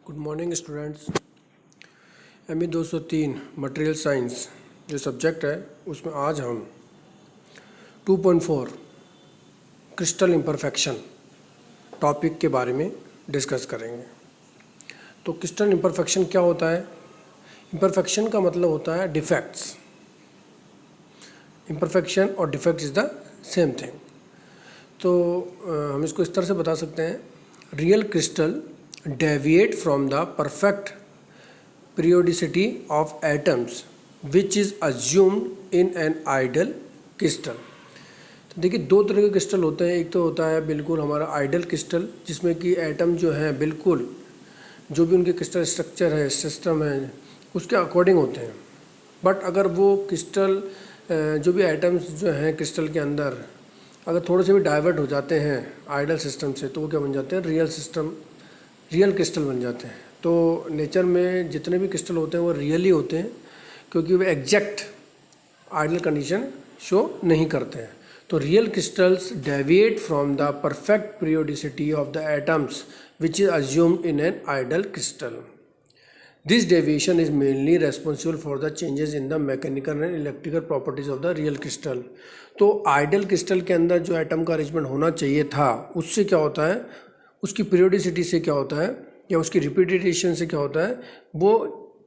Good morning students. ME 203 material science जो subject है उसमें आज हम 2.4 क्रिस्टल इम्परफेक्शन टॉपिक के बारे में डिस्कस करेंगे। तो क्रिस्टल इम्परफेक्शन क्या होता है? इम्परफेक्शन का मतलब होता है डिफेक्ट्स। इम्परफेक्शन और defect is the same thing. तो हम इसको इस तरह से बता सकते हैं, real crystal deviate from the perfect periodicity of atoms which is assumed in an ideal crystal। तो देखिए दो तरह के क्रिस्टल होते हैं। एक तो होता है बिल्कुल हमारा आइडियल क्रिस्टल, जिसमें कि एटम जो है बिल्कुल जो भी उनके क्रिस्टल स्ट्रक्चर है, सिस्टम है, उसके अकॉर्डिंग होते हैं। बट अगर वो क्रिस्टल जो भी एटम्स जो हैं क्रिस्टल के अंदर अगर थोड़े से भी डाइवर्ट हो जाते हैं आइडियल सिस्टम से, तो वो क्या बन जाते हैं? रियल क्रिस्टल बन जाते हैं। तो नेचर में जितने भी क्रिस्टल होते हैं वो रियल ही होते हैं, क्योंकि वो एग्जैक्ट आइडियल कंडीशन शो नहीं करते हैं। तो real crystals deviate from the perfect periodicity of the atoms which is assumed in an ideal crystal. This deviation is mainly responsible for the changes in the mechanical and electrical properties of the real crystal. तो ideal crystal के अंदर जो atom का arrangement होना चाहिए था, उससे क्या होता है, उसकी पीरियोडिसिटी से क्या होता है या उसकी रिपीटेशन से क्या होता है, वो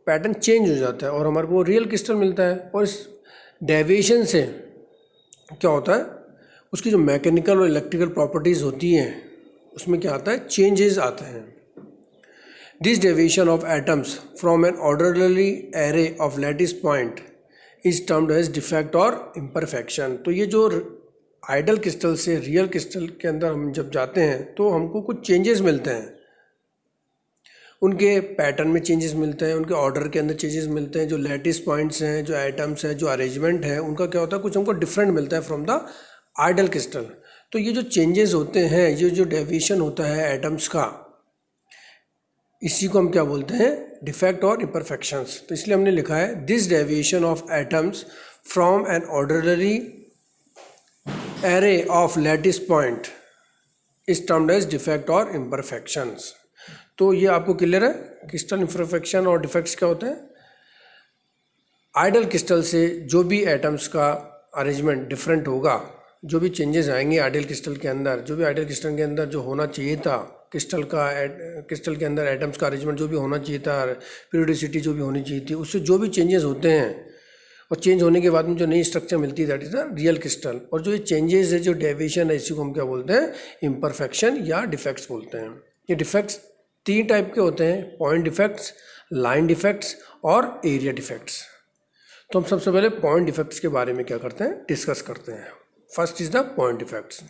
पैटर्न चेंज हो जाता है और हमारे को रियल क्रिस्टल मिलता है। और इस डेविएशन से क्या होता है, उसकी जो मैकेनिकल और इलेक्ट्रिकल प्रॉपर्टीज़ होती हैं उसमें क्या आता है, चेंजेस आते हैं। This deviation of atoms from an orderly array of lattice point is termed as defect और इम्परफेक्शन। तो ये जो आइडियल क्रिस्टल से रियल क्रिस्टल के अंदर हम जब जाते हैं तो हमको कुछ चेंजेस मिलते हैं, उनके पैटर्न में चेंजेस मिलते हैं, उनके ऑर्डर के अंदर चेंजेस मिलते हैं, जो लैटिस पॉइंट्स हैं, जो एटम्स हैं, जो अरेंजमेंट है, उनका क्या होता है, कुछ हमको डिफरेंट मिलता है फ्रॉम द आइडियल क्रिस्टल। तो ये जो चेंजेस होते हैं, ये जो डेविएशन होता है एटम्स का, इसी को हम क्या बोलते हैं, डिफेक्ट और इम्परफेक्शंस। तो इसलिए हमने लिखा है this deviation of atoms from an orderly array of lattice point is termed as defect और imperfections। तो ये आपको क्लियर है क्रिस्टल इम्परफेक्शन और डिफेक्ट्स क्या होते हैं। आइडियल क्रिस्टल से जो भी एटम्स का अरेंजमेंट डिफरेंट होगा, जो भी चेंजेस आएंगे आइडियल क्रिस्टल के अंदर, जो भी आइडियल क्रिस्टल के अंदर जो होना चाहिए था, क्रिस्टल के अंदर एटम्स का अरेंजमेंट जो भी होना चाहिए था, पीरियोडिसिटी जो भी होनी चाहिए थी, उससे जो भी चेंजेस होते हैं और चेंज होने के बाद में जो नई स्ट्रक्चर मिलती है, that is the real crystal. और जो ये चेंजेस है, जो डेविएशन है, इसी को हम क्या बोलते हैं, इम्परफेक्शन या डिफेक्ट्स बोलते हैं। ये डिफेक्ट्स तीन टाइप के होते हैं, पॉइंट डिफेक्ट्स, लाइन डिफेक्ट्स और एरिया डिफेक्ट्स। तो हम सबसे पहले पॉइंट डिफेक्ट्स के बारे में क्या करते हैं, डिस्कस करते हैं। First is the point defects.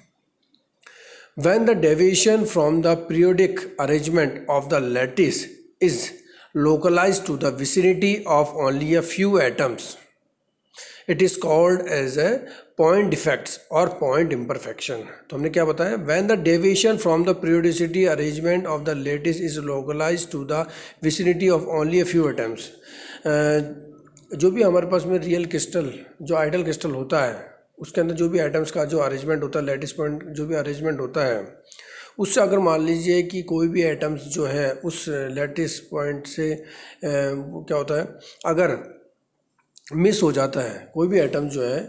When the deviation from the periodic arrangement of the lattice is localised to the vicinity of only a few atoms, it is called as a point defects और point imperfection. तो हमने क्या बताया, when the deviation from the periodicity arrangement of the lattice is localised to the vicinity of only a few atoms. जो भी हमारे पास में रियल क्रिस्टल, जो आइडियल क्रिस्टल होता है, उसके अंदर जो भी एटम्स का जो अरेंजमेंट होता है, लैटिस पॉइंट जो भी अरेंजमेंट होता है, उससे अगर मान लीजिए कि कोई भी एटम्स जो है उस लैटिस पॉइंट से क्या होता है, अगर मिस हो जाता है, कोई भी एटम जो है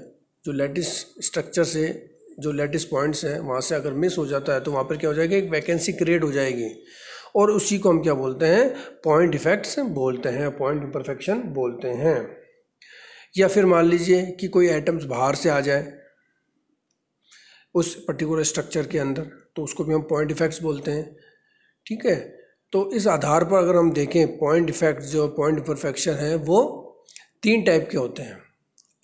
जो लैटिस स्ट्रक्चर से, जो लैटिस पॉइंट्स हैं वहाँ से अगर मिस हो जाता है, तो वहाँ पर क्या हो जाएगा, एक वैकेंसी क्रिएट हो जाएगी और उसी को हम क्या बोलते हैं, पॉइंट डिफेक्ट्स बोलते हैं, पॉइंट इम्परफेक्शन बोलते हैं। या फिर मान लीजिए कि कोई एटम्स बाहर से आ जाए उस पर्टिकुलर स्ट्रक्चर के अंदर, तो उसको भी हम पॉइंट डिफेक्ट्स बोलते हैं। ठीक है, तो इस आधार पर अगर हम देखें, पॉइंट डिफेक्ट्स जो पॉइंट इम्परफेक्शन है वो तीन टाइप के होते हैं।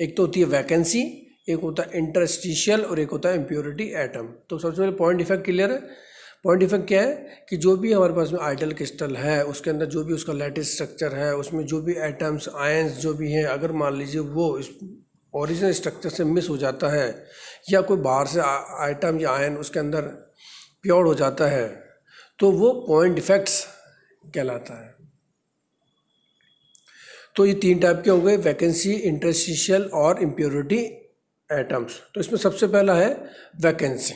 एक तो होती है वैकेंसी, एक होता है इंटरस्टिशियल और एक होता है इम्प्योरिटी एटम। तो सबसे पहले पॉइंट डिफेक्ट क्लियर है। पॉइंट डिफेक्ट क्या है कि जो भी हमारे पास में आइडियल क्रिस्टल है, उसके अंदर जो भी उसका लैटिस स्ट्रक्चर है, उसमें जो भी एटम्स, आयंस जो भी हैं, अगर मान लीजिए वो इस ओरिजिनल स्ट्रक्चर से मिस हो जाता है या कोई बाहर से आइटम या आयन उसके अंदर प्योर हो जाता है, तो वो पॉइंट डिफेक्ट्स कहलाता है। तो ये तीन टाइप के हो गए, वैकेंसी, इंटरस्टिशियल और इम्प्योरिटी एटम्स। तो इसमें सबसे पहला है वैकेंसी।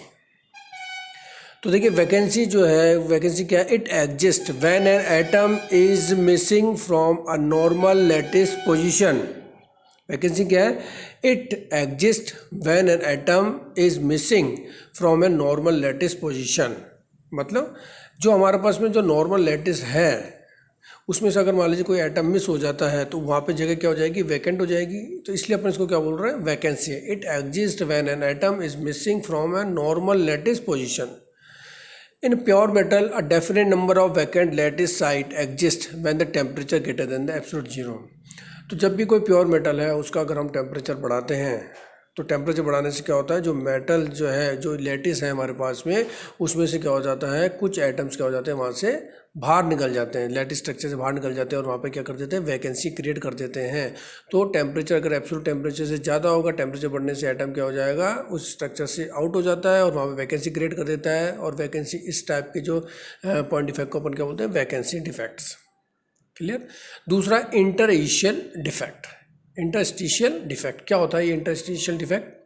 तो देखिए वैकेंसी जो है, वैकेंसी क्या है, it exist when an atom is missing from a normal lattice position. Vacancy क्या है, it exist when an atom is missing from a normal lattice position. मतलब जो हमारे पास में जो नॉर्मल लैटिस है उसमें से अगर मान लीजिए कोई एटम मिस हो जाता है तो वहाँ पे जगह क्या हो जाएगी, वैकेंट हो जाएगी। तो इसलिए अपन इसको क्या बोल रहे हैं, vacancy. It exist when an atom is missing from a normal lattice position. In pure metal, a definite number of vacant lattice site exist when the temperature greater than the absolute zero। तो जब भी कोई pure metal है उसका अगर हम temperature बढ़ाते हैं तो टेम्परेचर बढ़ाने से क्या होता है, जो मेटल जो है, जो लेटिस है हमारे पास में, उसमें से क्या हो जाता है, कुछ एटम्स क्या हो जाते हैं वहाँ से बाहर निकल जाते हैं, लेटिस स्ट्रक्चर से बाहर निकल जाते हैं और वहाँ पे क्या कर देते हैं, वैकेंसी क्रिएट कर देते हैं। तो टेम्परेचर अगर एब्सोल्यूट टेम्परेचर से ज़्यादा होगा, टेम्परेचर बढ़ने से एटम क्या हो जाएगा, उस स्ट्रक्चर से आउट हो जाता है और वहाँ पे वैकेंसी क्रिएट कर देता है। और वैकेंसी इस टाइप के जो पॉइंट डिफेक्ट को अपन क्या बोलते हैं, वैकेंसी डिफेक्ट्स। क्लियर। दूसरा इंटरस्टिशियल डिफेक्ट। इंटरस्टिशियल डिफेक्ट क्या होता है, ये interstitial defect,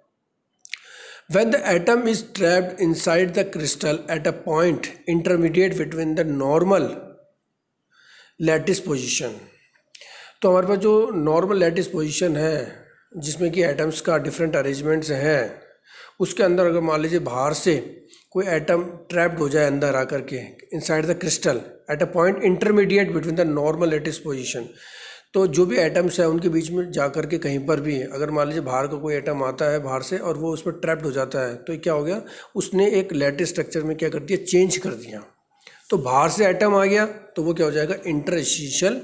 when the atom is trapped inside the crystal at a point intermediate between the normal lattice position। तो हमारे पास जो नॉर्मल लैटिस पोजीशन है जिसमें कि एटम्स का डिफरेंट अरेंजमेंट्स हैं, उसके अंदर अगर मान लीजिए बाहर से कोई एटम ट्रैप्ड हो जाए अंदर आकर के inside the crystal at a point intermediate between the normal lattice position. तो जो भी एटम्स है उनके बीच में जा कर के कहीं पर भी अगर मान लीजिए बाहर का कोई एटम आता है बाहर से और वो उस पर ट्रैप्ड हो जाता है, तो क्या हो गया, उसने एक लैटिस स्ट्रक्चर में क्या कर दिया, चेंज कर दिया। तो बाहर से एटम आ गया तो वो क्या हो जाएगा, इंटरस्टिशियल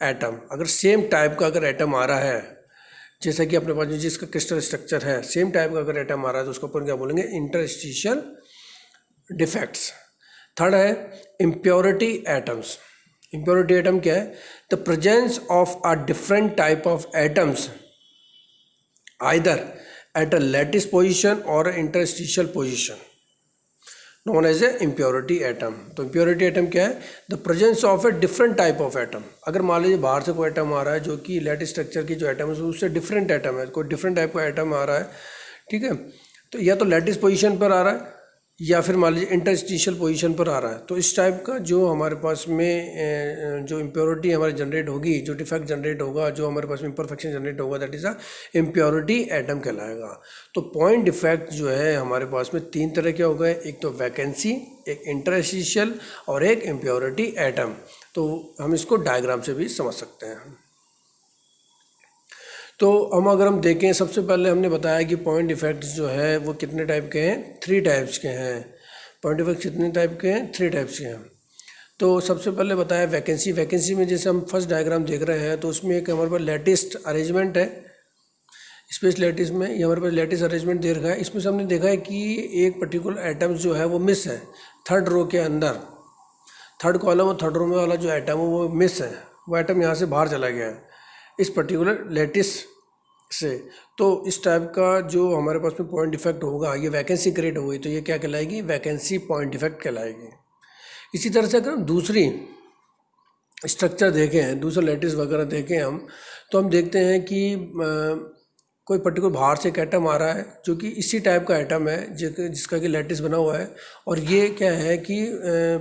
एटम। अगर सेम टाइप का अगर एटम आ रहा है, जैसा कि अपने पास जिसका क्रिस्टल स्ट्रक्चर है, सेम टाइप का अगर एटम आ रहा है तो उसको अपन क्या बोलेंगे, इंटरस्टिशियल डिफेक्ट्स। थर्ड है इम्प्योरिटी एटम्स। इम्प्योरिटी एटम क्या है, the presence of a different type of atoms either at a lattice position और interstitial position known as a impurity atom. तो इम्प्योरिटी एटम क्या है, the presence of a different type of atom. अगर मान लीजिए बाहर से कोई एटम आ रहा है जो कि लैटिस स्ट्रक्चर की जो एटम है उससे डिफरेंट एटम है, कोई डिफरेंट टाइप का एटम आ रहा है, ठीक है, तो या तो लैटिस पोजीशन पर आ रहा है या फिर मान लीजिए इंटरस्टिशियल पोजीशन पर आ रहा है। तो इस टाइप का जो हमारे पास में जो इम्प्योरिटी हमारे जनरेट होगी, जो डिफेक्ट जनरेट होगा, जो हमारे पास में इम्परफेक्शन जनरेट होगा, that is a impurity atom कहलाएगा। तो पॉइंट डिफेक्ट जो है हमारे पास में तीन तरह के हो गए, एक तो वैकेंसी, एक इंटरस्टिशियल और एक इम्प्योरिटी एटम। तो हम इसको डायग्राम से भी समझ सकते हैं। तो अगर हम देखें, सबसे पहले हमने बताया कि पॉइंट डिफेक्ट्स जो है वो कितने टाइप के हैं, 3 टाइप्स के हैं। पॉइंट डिफेक्ट कितने टाइप के हैं, 3 टाइप्स के हैं। तो सबसे पहले बताया वैकेंसी। वैकेंसी में जैसे हम फर्स्ट डायग्राम देख रहे हैं तो उसमें एक हमारे पास लेटिस्ट अरेंजमेंट है, स्पेस लेटिस में ये हमारे पास लेटिस अरेंजमेंट दे रखा है। इसमें से हमने देखा है कि एक पर्टिकुलर एटम्स जो है वो मिस है, थर्ड रो के अंदर, थर्ड कॉलम और थर्ड रो में वाला जो एटम है वो मिस है, वो एटम यहाँ से बाहर चला गया है इस पर्टिकुलर लेटिस से। तो इस टाइप का जो हमारे पास में पॉइंट डिफेक्ट होगा, ये वैकेंसी क्रिएट हो गई तो ये क्या कहलाएगी, वैकेंसी पॉइंट डिफेक्ट कहलाएगी। इसी तरह से अगर हम दूसरी स्ट्रक्चर देखें, दूसरा लेटिस वगैरह देखें हम, तो हम देखते हैं कि कोई पर्टिकुलर बाहर से एक एटम आ रहा है जो कि इसी टाइप का एटम है जिसका कि लैटिस बना हुआ है, और ये क्या है कि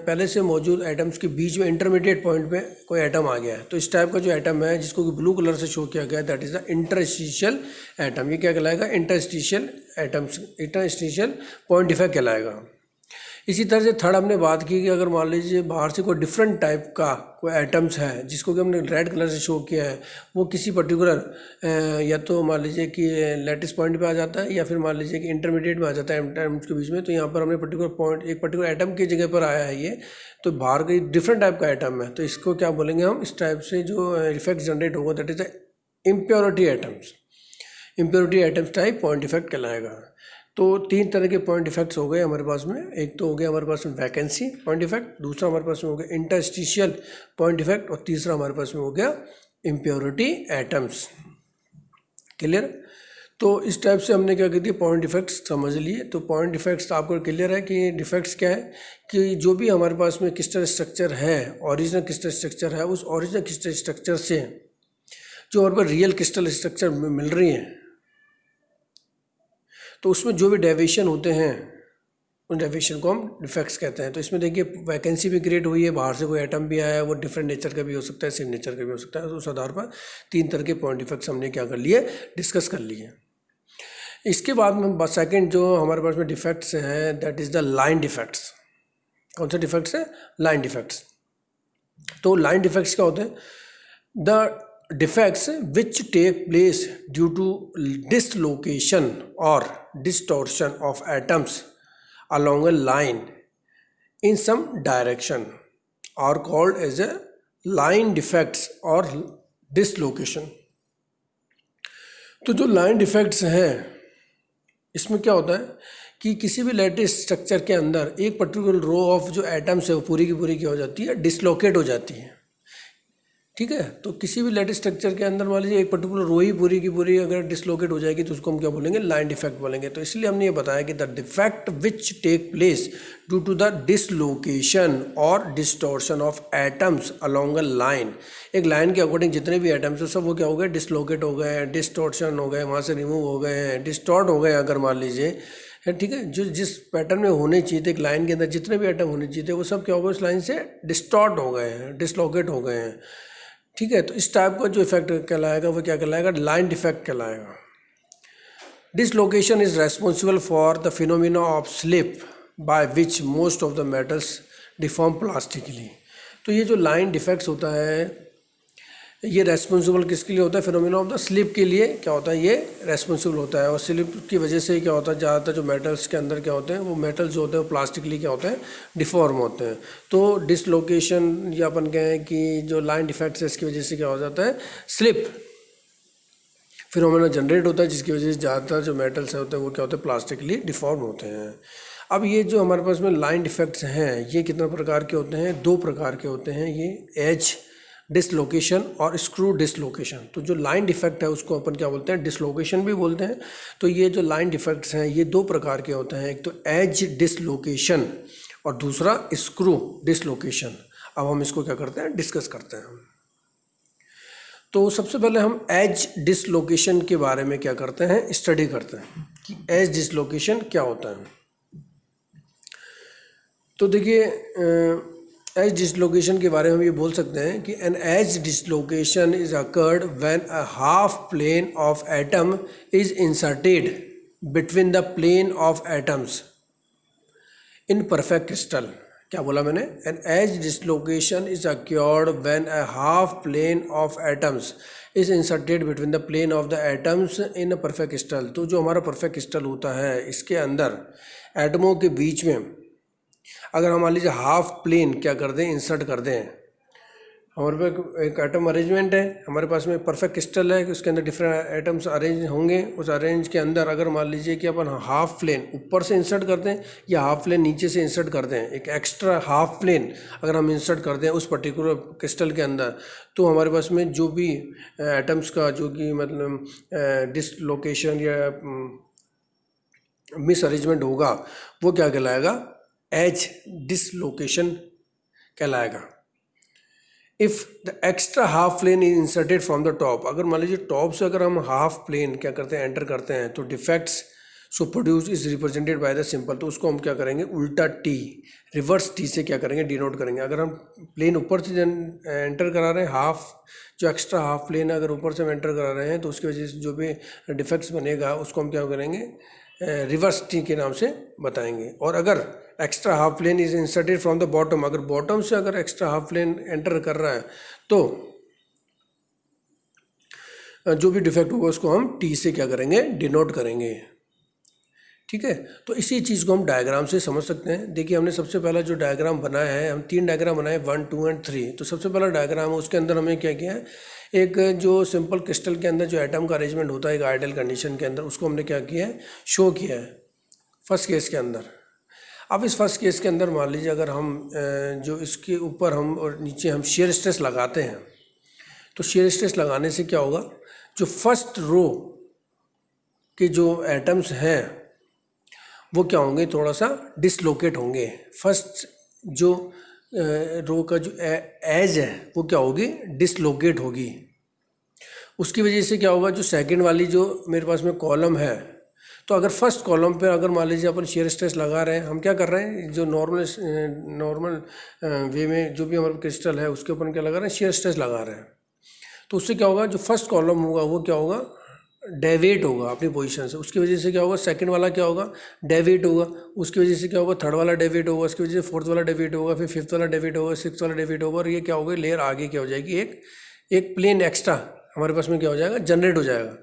पहले से मौजूद एटम्स के बीच में इंटरमीडिएट पॉइंट पे कोई एटम आ गया है। तो इस टाइप का जो एटम है जिसको कि ब्लू कलर से शो किया गया है, that is the interstitial atom. ये क्या कहलाएगा, interstitial atoms, interstitial point defect कहलाएगा। इसी तरह से थर्ड हमने बात की कि अगर मान लीजिए बाहर से कोई डिफरेंट टाइप का कोई एटम्स है जिसको कि हमने रेड कलर से शो किया है, वो किसी पर्टिकुलर या तो मान लीजिए कि लैटिस पॉइंट पे आ जाता है या फिर मान लीजिए कि इंटरमीडिएट में आ जाता है एटम्स के बीच में। तो यहाँ पर हमने पर्टिकुलर पॉइंट, एक पर्टिकुलर एटम की जगह पर आया है ये, तो बाहर का डिफरेंट टाइप का एटम है, तो इसको क्या बोलेंगे हम, इस टाइप से जो इफेक्ट जनरेट होगा that is the impurity atoms. Impurity atoms type point effect कहलाएगा। तो 3 तरह के पॉइंट इफेक्ट्स हो गए हमारे पास में। एक तो हो गया हमारे पास में वैकेंसी पॉइंट इफेक्ट, दूसरा हमारे पास में हो गया इंटरस्टिशियल पॉइंट इफेक्ट, और तीसरा हमारे पास में हो गया इम्प्योरिटी एटम्स। क्लियर। तो इस टाइप से हमने क्या कर दिया, पॉइंट इफेक्ट्स समझ लिए। तो पॉइंट इफेक्ट्स आपको क्लियर है कि डिफेक्ट्स क्या है, कि जो भी हमारे पास में क्रिस्टल स्ट्रक्चर है, ओरिजिनल क्रिस्टल स्ट्रक्चर है, उस ओरिजिनल क्रिस्टल स्ट्रक्चर से जो हमारे पास रियल क्रिस्टल स्ट्रक्चर मिल रही है, तो उसमें जो भी डेविएशन होते हैं उन डेविएशन को हम डिफेक्ट्स कहते हैं। तो इसमें देखिए वैकेंसी भी क्रिएट हुई है, बाहर से कोई एटम भी आया है, वो डिफरेंट नेचर का भी हो सकता है, सेम नेचर का भी हो सकता है। तो उस आधार पर 3 तरह के पॉइंट डिफेक्ट्स हमने क्या कर लिए, डिस्कस कर लिए। इसके बाद में सेकेंड जो हमारे पास में डिफेक्ट्स हैं that is the line defects. कौन से डिफेक्ट्स हैं, लाइन डिफेक्ट्स। तो लाइन डिफेक्ट्स क्या होते हैं, the defects which take place due to dislocation और distortion of atoms along a line in some direction are called as a line defects or dislocation। तो जो लाइन डिफेक्ट्स हैं इसमें क्या होता है कि किसी भी लैटिस स्ट्रक्चर के अंदर एक पर्टिकुलर रो ऑफ जो एटम्स है वो पूरी की पूरी क्या हो जाती है, डिसलोकेट हो जाती है। ठीक है, तो किसी भी लैटिस स्ट्रक्चर के अंदर मान लीजिए एक पर्टिकुलर रो ही पूरी की पूरी अगर डिसलोकेट हो जाएगी तो उसको हम क्या बोलेंगे, लाइन डिफेक्ट बोलेंगे। तो इसलिए हमने ये बताया कि the defect which take place due to the dislocation और distortion of atoms along a line. एक लाइन के अकॉर्डिंग जितने भी एटम्स हैं सब वो क्या हो गए, डिसलोकेट हो गए हैं, डिस्टॉर्शन हो गए, वहाँ से रिमूव हो गए हैं, डिस्टॉर्ट हो गए अगर मान लीजिए है। ठीक है, जो जिस पैटर्न में होने चाहिए थे एक लाइन के अंदर जितने भी एटम होने चाहिए थे वो सब क्या हो गए, उस लाइन से डिस्टॉर्ट हो गए हैं, डिसलोकेट हो गए हैं। ठीक है, तो इस टाइप का जो इफेक्ट कहलाएगा वो क्या कहलाएगा, लाइन डिफेक्ट कहलाएगा। Dislocation is responsible for the phenomena of slip by which most of the metals deform plastically. तो ये जो लाइन डिफेक्ट्स होता है ये रेस्पॉन्सिबल किसके लिए होता है, फिनोमिना ऑफ द स्लिप के लिए क्या होता है, ये रेस्पॉन्सिबल होता है। और स्लिप की वजह से क्या होता है, ज़्यादातर जो मेटल्स के अंदर क्या होते हैं वो मेटल्स जो होते हैं वो प्लास्टिकली क्या होते हैं, डिफॉर्म होते हैं। तो डिसलोकेशन या अपन कहें कि जो लाइन डिफेक्ट्स है इसकी वजह से क्या हो जाता है, स्लिप फिनोमिना जनरेट होता है जिसकी वजह से ज़्यादातर जो मेटल्स होते हैं वो क्या होते हैं, प्लास्टिकली डिफॉर्म होते हैं। अब ये जो हमारे पास में लाइन डिफेक्ट्स हैं ये कितने प्रकार के होते हैं, 2 प्रकार के होते हैं, ये एज डिसलोकेशन और स्क्रू डिसलोकेशन। तो जो लाइन डिफेक्ट है उसको अपन क्या बोलते हैं, डिसलोकेशन भी बोलते हैं। तो ये जो लाइन डिफेक्ट्स हैं ये 2 प्रकार के होते हैं, एक तो एज डिसलोकेशन और दूसरा स्क्रू डिसलोकेशन। अब हम इसको क्या करते हैं, डिस्कस करते हैं। तो सबसे पहले हम एज डिसलोकेशन के बारे में क्या करते हैं, स्टडी करते हैं कि एज डिसलोकेशन क्या होता है। तो देखिए एज डिसलोकेशन के बारे में हम ये बोल सकते हैं कि an edge dislocation is occurred when a half plane of atom is inserted between the plane of atoms in perfect crystal. क्या बोला मैंने, an edge dislocation is occurred when a half plane of atoms is inserted between the plane of the atoms in a perfect crystal. तो जो हमारा perfect crystal होता है इसके अंदर एटमों के बीच में अगर हम मान लीजिए हाफ प्लेन क्या कर दें, इंसर्ट कर दें। हमारे पास एक एटम अरेंजमेंट है, हमारे पास में परफेक्ट क्रिस्टल है कि उसके अंदर डिफरेंट एटम्स अरेंज होंगे। उस अरेंज के अंदर अगर मान लीजिए कि अपन हाफ प्लेन ऊपर से इंसर्ट कर दें या हाफ प्लेन नीचे से इंसर्ट कर दें, एक एक्स्ट्रा हाफ प्लेन अगर हम इंसर्ट कर दें उस पर्टिकुलर क्रिस्टल के अंदर, तो हमारे पास में जो भी एटम्स का जो कि मतलब डिसलोकेशन या मिस अरेंजमेंट होगा वो क्या कहलाएगा, एज डिसलोकेशन कहलाएगा। If the extra half plane is inserted from the top, अगर मान लीजिए टॉप से अगर हम हाफ प्लेन क्या करते हैं, एंटर करते हैं, तो defects so produce is represented by the simple. तो उसको हम क्या करेंगे, उल्टा टी, रिवर्स टी से क्या करेंगे, डिनोट करेंगे। अगर हम प्लेन ऊपर से एंटर करा रहे हैं, हाफ जो एक्स्ट्रा हाफ प्लेन अगर ऊपर से हम एंटर करा रहे हैं तो उसकी वजह से जो भी डिफेक्ट्स बनेगा उसको हम क्या करेंगे, रिवर्स टी के नाम से बताएंगे। और अगर extra half plane is inserted from the bottom, अगर बॉटम से अगर एक्स्ट्रा हाफ प्लेन एंटर कर रहा है तो जो भी डिफेक्ट होगा उसको हम टी से क्या करेंगे, डिनोट करेंगे। ठीक है, तो इसी चीज़ को हम डायग्राम से समझ सकते हैं। देखिए हमने सबसे पहला जो डायग्राम बनाया है, हम 3 डायग्राम बनाए 1, 2 एंड 3। तो सबसे पहला डायग्राम है उसके अंदर हमें क्या किया है, एक जो सिंपल क्रिस्टल के अंदर जो एटम का अरेंजमेंट होता है एक आइडियल कंडीशन के अंदर, उसको हमने क्या किया है, शो किया है फर्स्ट केस के अंदर। अब इस फर्स्ट केस के अंदर मान लीजिए अगर हम जो इसके ऊपर हम और नीचे हम शेयर स्ट्रेस लगाते हैं, तो शेयर स्ट्रेस लगाने से क्या होगा, जो फर्स्ट रो के जो एटम्स हैं वो क्या होंगे, थोड़ा सा डिसलोकेट होंगे। फर्स्ट जो रो का जो एज है वो क्या होगी, डिसलोकेट होगी। उसकी वजह से क्या होगा, जो सेकंड वाली जो मेरे पास में कॉलम है तो अगर फर्स्ट कॉलम पे अगर मान लीजिए अपन शेयर स्ट्रेस लगा रहे हैं, हम क्या कर रहे हैं, जो नॉर्मल वे में जो भी हमारा क्रिस्टल है उसके ऊपर क्या लगा रहे हैं, शेयर स्ट्रेस लगा रहे हैं। तो उससे क्या होगा, जो फर्स्ट कॉलम होगा वो क्या होगा, डेविएट होगा अपनी पोजीशन से। उसकी वजह से क्या होगा, सेकंड वाला क्या होगा, डेविएट होगा। उसकी वजह से क्या होगा, थर्ड वाला डेविएट होगा। उसकी वजह से फोर्थ वाला डेविएट होगा, फिर फिफ्थ वाला डेविएट होगा, सिक्स्थ वाला डेविएट होगा। और ये क्या होगा, लेयर आगे क्या हो जाएगी, एक प्लेन एक्स्ट्रा हमारे पास में क्या हो जाएगा, जनरेट हो जाएगा,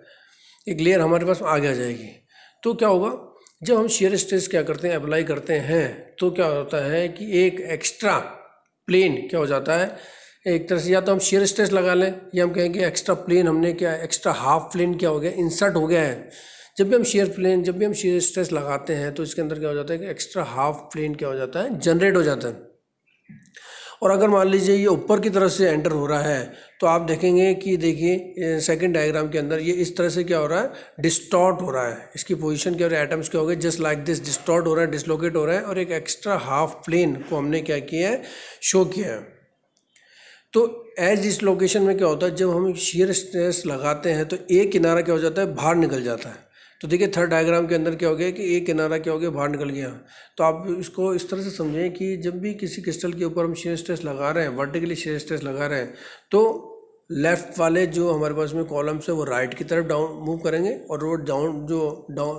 एक लेयर हमारे पास आगे आ जाएगी। तो क्या होगा, जब हम शेयर स्ट्रेस क्या करते हैं, अप्लाई करते हैं, तो क्या होता है कि एक एक्स्ट्रा प्लेन क्या हो जाता है, एक तरह से या तो हम शेयर स्ट्रेस लगा लें या हम कहेंगे एक्स्ट्रा प्लेन हमने क्या, एक्स्ट्रा हाफ प्लेन क्या हो गया, इंसर्ट हो गया है। जब भी हम शेयर स्ट्रेस लगाते हैं तो इसके अंदर क्या हो जाता है कि एक्स्ट्रा हाफ प्लेन क्या हो जाता है, जनरेट हो जाता है। और अगर मान लीजिए ये ऊपर की तरफ से एंटर हो रहा है तो आप देखेंगे कि देखिए सेकंड डायग्राम के अंदर ये इस तरह से क्या हो रहा है, डिस्टॉर्ट हो रहा है। इसकी पोजीशन क्या हो रहा है, एटम्स क्या हो गए, जस्ट लाइक दिस डिस्टॉर्ट हो रहा है, डिसलोकेट हो रहा है। और एक एक्स्ट्रा हाफ प्लेन को हमने क्या किया है, शो किया है। तो एज डिसलोकेशन में क्या होता है, जब हम शेयर स्ट्रेस लगाते हैं तो एक किनारा क्या हो जाता है, बाहर निकल जाता है। तो देखिए थर्ड डायग्राम के अंदर क्या हो गया कि एक किनारा क्या हो गया, बाहर निकल गया। तो आप इसको इस तरह से समझें कि जब भी किसी क्रिस्टल के ऊपर हम शेयर स्ट्रेस लगा रहे हैं, वर्टिकली शेयर स्ट्रेस लगा रहे हैं, तो लेफ्ट वाले जो हमारे पास में कॉलम्स है वो राइट की तरफ डाउन मूव करेंगे, और वो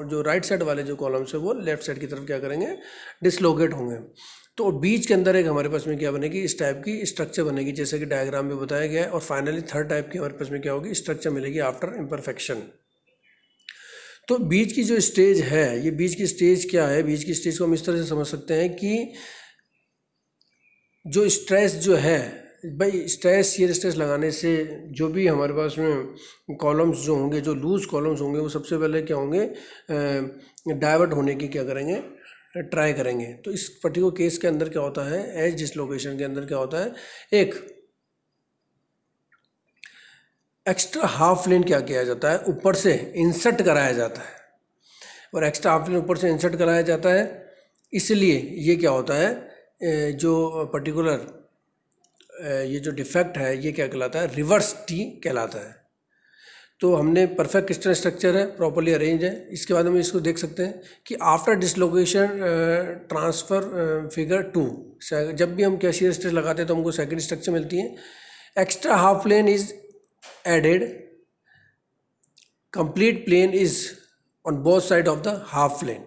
जो राइट साइड वाले जो कॉलम्स है वो लेफ्ट साइड की तरफ क्या करेंगे, डिसलोकेट होंगे। तो बीच के अंदर एक हमारे पास में क्या बनेगी, इस टाइप की स्ट्रक्चर बनेगी जैसे कि डायग्राम में बताया गया है। और फाइनली थर्ड टाइप की हमारे पास में क्या होगी, स्ट्रक्चर मिलेगी आफ्टर इम्परफेक्शन। तो बीच की जो स्टेज है, ये बीच की स्टेज क्या है, बीच की स्टेज को हम इस तरह से समझ सकते हैं कि जो स्ट्रेस जो है भाई, शेयर स्ट्रेस लगाने से जो भी हमारे पास में कॉलम्स जो होंगे, जो लूज कॉलम्स होंगे, वो सबसे पहले क्या होंगे, डाइवर्ट होने की क्या करेंगे, ट्राई करेंगे। तो इस पर्टिकुलर केस के अंदर क्या होता है, एज डिसलोकेशन के अंदर क्या होता है, एक एक्स्ट्रा हाफ प्लेन क्या किया जाता है, ऊपर से इंसर्ट कराया जाता है। और एक्स्ट्रा हाफ प्लेन ऊपर से इंसर्ट कराया जाता है, इसलिए ये क्या होता है, जो पर्टिकुलर ये जो डिफेक्ट है ये क्या कहलाता है, रिवर्स टी कहलाता है। तो हमने परफेक्ट क्रिस्टल स्ट्रक्चर है, प्रॉपर्ली अरेंज है। इसके बाद हम इसको देख सकते हैं कि आफ्टर डिसलोकेशन ट्रांसफ़र फिगर 2, जब भी हम क्या शेयर स्ट्रेस लगाते हैं तो हमको सेकंड स्ट्रक्चर मिलती है। Extra half plane is added, complete plane is on both side of the half plane.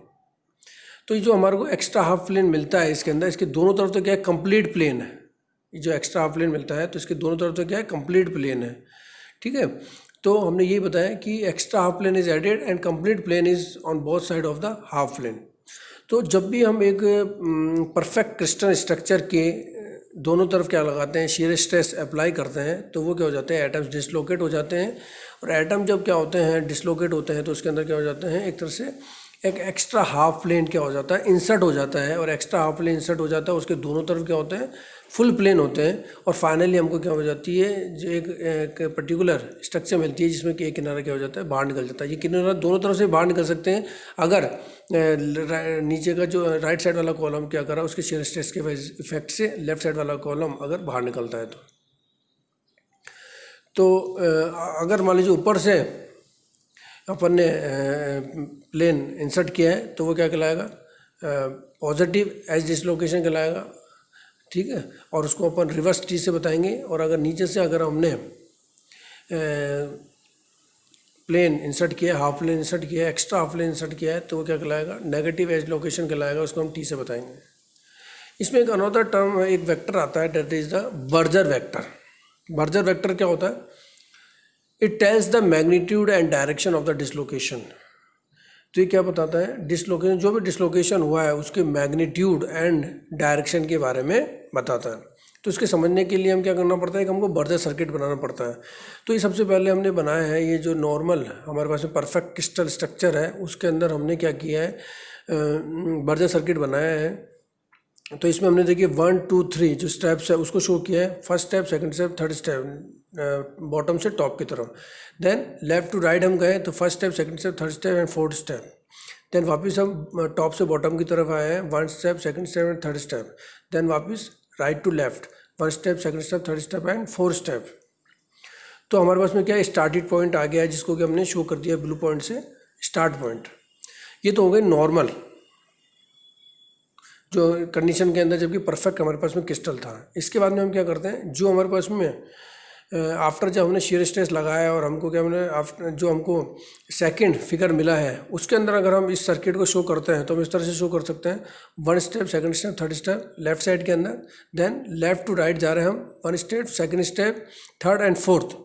तो ये जो हमारे को एक्स्ट्रा हाफ प्लेन मिलता है इसके अंदर, इसके दोनों तरफ तो क्या है, कंप्लीट प्लेन है। ये जो एक्स्ट्रा हाफ प्लेन मिलता है तो इसके दोनों तरफ तो क्या है, कंप्लीट प्लेन है। ठीक है, तो हमने ये बताया कि extra half plane is added and complete plane is on both side of the half plane. तो जब भी हम एक परफेक्ट क्रिस्टल स्ट्रक्चर के दोनों तरफ क्या लगाते हैं, शेयर स्ट्रेस अप्लाई करते हैं, तो वो क्या हो जाते हैं, एटम्स डिसलोकेट हो जाते हैं। और एटम जब क्या होते हैं, डिसलोकेट होते हैं, तो उसके अंदर क्या हो जाते हैं, एक तरह से एक एक्स्ट्रा हाफ प्लेन क्या हो जाता है, इंसर्ट हो जाता है। और एक्स्ट्रा हाफ प्लेन इंसर्ट हो जाता है, उसके दोनों तरफ क्या होते हैं, फुल प्लेन होते हैं। और फाइनली हमको क्या हो जाती है, जो एक पर्टिकुलर स्ट्रक्चर मिलती है जिसमें कि एक किनारा क्या हो जाता है, बाहर निकल जाता है। ये किनारा दोनों तरफ से बाहर निकल सकते हैं अगर नीचे का जो राइट साइड वाला कॉलम क्या कर रहा है, उसके शेयर स्ट्रेस के इफेक्ट से लेफ्ट साइड वाला कॉलम अगर बाहर निकलता है तो अगर मान लीजिए ऊपर से अपन ने प्लेन इंसर्ट किया है तो वो क्या कहलाएगा, पॉजिटिव एज डिसलोकेशन कहलाएगा। ठीक है, और उसको अपन रिवर्स टी से बताएंगे। और अगर नीचे से अगर हमने प्लेन इंसर्ट किया, हाफ प्लेन इंसर्ट किया है, एक्स्ट्रा हाफ प्लेन इंसर्ट किया है, तो वो क्या कहलाएगा, नेगेटिव एज लोकेशन कहलाएगा। उसको हम टी से बताएंगे। इसमें एक अनदर टर्म, एक वेक्टर आता है, that is the Burger vector. Burger vector क्या होता है, it tells the magnitude and direction of the dislocation. तो ये क्या बताता है, डिसलोकेशन, जो भी डिसलोकेशन हुआ है उसके मैग्नीट्यूड एंड डायरेक्शन के बारे में बताता है। तो इसके समझने के लिए हम क्या करना पड़ता है कि हमको बर्जर सर्किट बनाना पड़ता है। तो ये सबसे पहले हमने बनाया है, ये जो नॉर्मल हमारे पास में परफेक्ट क्रिस्टल स्ट्रक्चर है उसके अंदर हमने क्या किया है, बर्जर सर्किट बनाया है। तो इसमें हमने देखिए 1 2 3 जो स्टेप्स है उसको शो किया है, first step, second step, third step, bottom से टॉप की तरफ। देन लेफ्ट टू राइट हम गए तो first step, second step, third step and fourth step. Then वापस हम टॉप से बॉटम की तरफ आए हैं, 1 step, second step and third step. Then वापस right to left, first step, second step, third step and fourth step. तो हमारे पास में क्या स्टार्टेड पॉइंट आ गया है जिसको कि हमने शो कर दिया ब्लू पॉइंट से, स्टार्ट पॉइंट। ये तो हो गई नॉर्मल जो कंडीशन के अंदर, जबकि परफेक्ट हमारे पास में क्रिस्टल था। इसके बाद में हम क्या करते हैं, जो हमारे पास में आफ्टर जब हमने शीयर स्ट्रेस लगाया और हमको क्या हमने आफ्टर जो हमको सेकंड फिगर मिला है उसके अंदर अगर हम इस सर्किट को शो करते हैं तो हम इस तरह से शो कर सकते हैं, 1 step, second step, third step left side के अंदर, देन लेफ्ट टू राइट जा रहे हैं हम, 1 step, second step, third and fourth.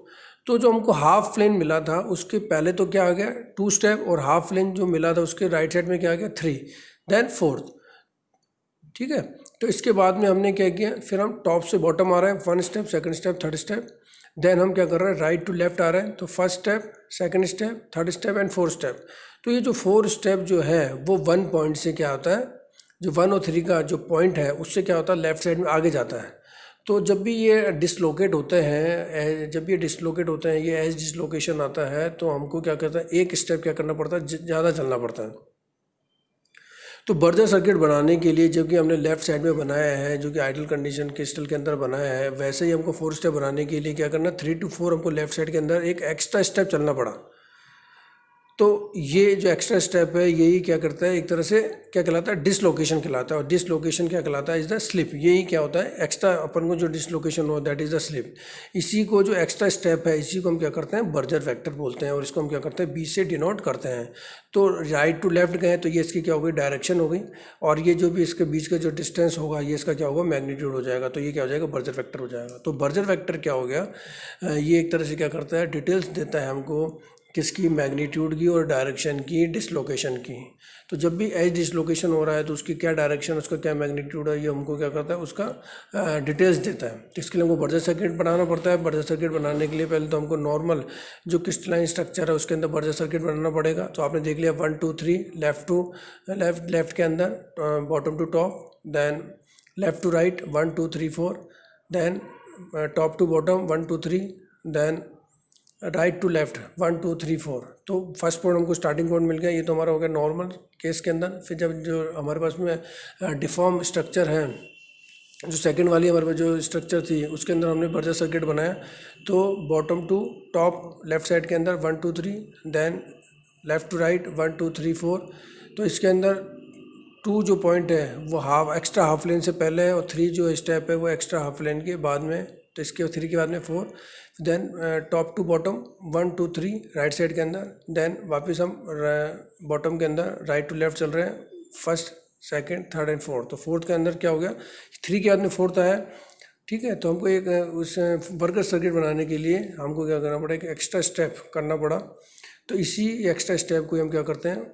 तो जो हमको हाफ प्लेन मिला था उसके पहले तो क्या आ गया 2 स्टेप, और हाफ प्लेन जो मिला था उसके राइट साइड में क्या आ गया 3, देन फोर्थ। ठीक है, तो इसके बाद में हमने क्या किया, फिर हम टॉप से बॉटम आ रहे हैं, 1 step, second step, third step, then हम क्या कर रहे हैं राइट टू लेफ्ट आ रहे हैं, तो first step, second step, third step and fourth step. तो ये जो 4 स्टेप जो है वो 1 पॉइंट से क्या होता है, जो 1 और 3 का जो पॉइंट है उससे क्या होता है लेफ्ट साइड में आगे जाता है। तो जब भी ये डिसलोकेट होते हैं, जब ये डिसलोकेट होते हैं, ये एज डिसलोकेशन आता है तो हमको क्या करता है, एक स्टेप क्या करना पड़ता है, ज़्यादा चलना पड़ता है। तो बर्जर सर्किट बनाने के लिए जो कि हमने लेफ्ट साइड में बनाया है, जो कि आइडियल कंडीशन क्रिस्टल के अंदर बनाया है, वैसे ही हमको 4 स्टेप बनाने के लिए क्या करना, 3 to 4 हमको लेफ्ट साइड के अंदर एक एक्स्ट्रा स्टेप चलना पड़ा। तो ये जो एक्स्ट्रा स्टेप है यही क्या करता है, एक तरह से क्या कहलाता है, डिसलोकेशन कहलाता है। और डिसलोकेशन क्या कहलाता है, इज द स्लिप। यही क्या होता है, एक्स्ट्रा अपन को जो डिसलोकेशन हो दैट इज द स्लिप। इसी को जो एक्स्ट्रा स्टेप है इसी को हम क्या करते हैं, बर्जर फैक्टर बोलते हैं, और इसको हम क्या करते हैं बी से डिनोट करते हैं। तो राइट टू लेफ्ट गए तो ये इसकी क्या हो गई, डायरेक्शन हो गई, और ये जो भी इसके बीच का जो डिस्टेंस होगा ये इसका क्या होगा, मैग्नीट्यूड हो जाएगा। तो ये क्या हो जाएगा, बर्जर फैक्टर हो जाएगा। तो बर्जर फैक्टर क्या हो गया, ये एक तरह से क्या करता है, डिटेल्स देता है हमको किसकी, मैग्नीट्यूड की और डायरेक्शन की, डिसलोकेशन की। तो जब भी एज डिसलोकेशन हो रहा है तो उसकी क्या डायरेक्शन, उसका क्या मैग्नीट्यूड है, ये हमको क्या करता है, उसका डिटेल्स देता है। तो इसके लिए हमको बर्जर सर्किट बनाना पड़ता है। बर्जर सर्किट बनाने के लिए पहले तो हमको नॉर्मल जो क्रिस्टलाइन स्ट्रक्चर है उसके अंदर बर्जर सर्किट बनाना पड़ेगा। तो आपने देख लिया 1 2 3 लेफ्ट के अंदर bottom to top, then left to right 1 2 3 4, then top to bottom 1 2 3, then right to left 1 2 3 4। तो फर्स्ट पॉइंट हमको स्टार्टिंग पॉइंट मिल गया, ये तो हमारा हो गया नॉर्मल केस के अंदर। फिर जब जो हमारे पास में डिफॉर्म स्ट्रक्चर है, जो सेकंड वाली हमारे पास जो स्ट्रक्चर थी उसके अंदर हमने बर्जर सर्किट बनाया। तो bottom to top left side के अंदर 1 2 3, देन लेफ्ट टू राइट 1 2 3 4। तो इसके अंदर 2 जो पॉइंट है वो एक्स्ट्रा हाफ लेन से पहले है, और 3 जो स्टेप है वो एक्स्ट्रा हाफ लेन के बाद में। तो इसके 3 के बाद में 4, then top to bottom 1 2 3 right side के अंदर, देन वापस हम बॉटम के अंदर राइट टू लेफ्ट चल रहे हैं, first, second, third and fourth. तो फोर्थ के अंदर क्या हो गया, 3 के बाद में फोर्थ आया। ठीक है, तो हमको एक उस बर्जर सर्किट बनाने के लिए हमको क्या करना पड़ा, एक एक्स्ट्रा स्टेप करना पड़ा। तो इसी एक्स्ट्रा स्टेप को हम क्या करते हैं,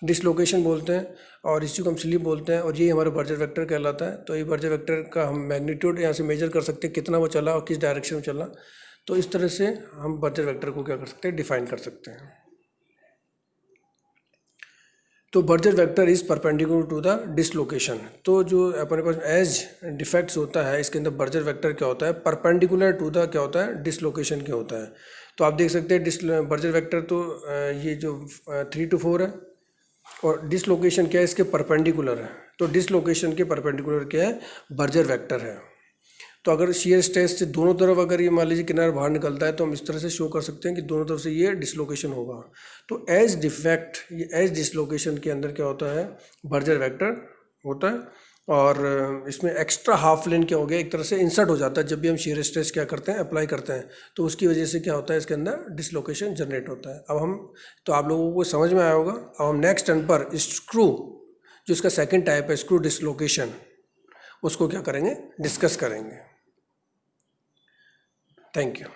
डिसलोकेशन बोलते हैं, और इसी को हम स्लिप बोलते हैं, और ये हमारा बर्जर वेक्टर कहलाता है। तो ये बर्जर वेक्टर का हम मैग्नीट्यूड यहाँ से मेजर कर सकते हैं, कितना वो चला और किस डायरेक्शन में चला। तो इस तरह से हम बर्जर वेक्टर को क्या कर सकते हैं, डिफाइन कर सकते हैं। तो Burger vector is perpendicular to the dislocation. तो जो अपने पास एज डिफेक्ट्स होता है इसके अंदर बर्जर वेक्टर क्या होता है, परपेंडिकुलर टू द क्या होता है, डिसलोकेशन क्या होता है। तो आप देख सकते हैं बर्जर वेक्टर तो ये जो 3 to 4 है, और डिसलोकेशन क्या है, इसके परपेंडिकुलर है। तो डिसलोकेशन के परपेंडिकुलर क्या है, बर्जर वेक्टर है। तो अगर शियर स्ट्रेस से दोनों तरफ अगर ये मान लीजिए किनारा बाहर निकलता है तो हम इस तरह से शो कर सकते हैं कि दोनों तरफ से ये डिसलोकेशन होगा। तो एज डिफेक्ट, ये एज डिसलोकेशन के अंदर क्या होता है, बर्जर वेक्टर होता है। और इसमें एक्स्ट्रा हाफ लेन क्या हो गया, एक तरह से इंसर्ट हो जाता है जब भी हम शियर स्ट्रेस क्या करते हैं, अप्लाई करते हैं। तो उसकी वजह से क्या होता है, इसके अंदर डिसलोकेशन जनरेट होता है। अब हम, तो आप लोगों को समझ में आया होगा। अब हम नेक्स्ट टर्न पर स्क्रू, जो इसका सेकंड टाइप है स्क्रू डिसलोकेशन, उसको क्या करेंगे, डिस्कस करेंगे। Thank you.